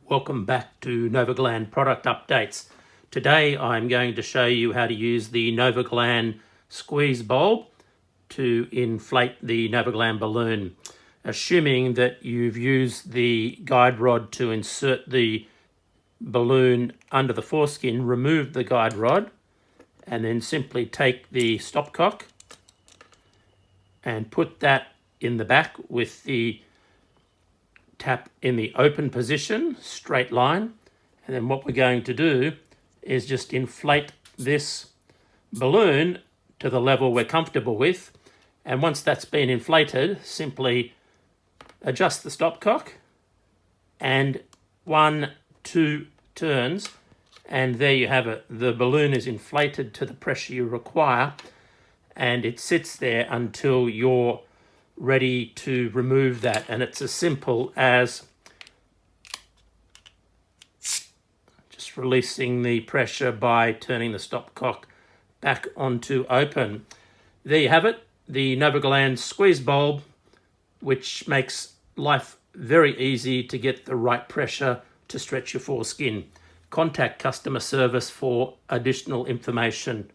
Welcome back to Novoglan product updates. Today I'm going to show you how to use the Novoglan squeeze bulb to inflate the Novoglan balloon. Assuming that you've used the guide rod to insert the balloon under the foreskin, remove the guide rod and then simply take the stopcock and put that in the back with the tap in the open position, straight line, and then what we're going to do is just inflate this balloon to the level we're comfortable with, and once that's been inflated, simply adjust the stopcock and 1-2 turns, and there you have it. The balloon is inflated to the pressure you require, and it sits there until you're ready to remove that. And it's as simple as just releasing the pressure by turning the stopcock back onto open. There you have it, the Novoglan squeeze bulb, which makes life very easy to get the right pressure to stretch your foreskin. Contact customer service for additional information.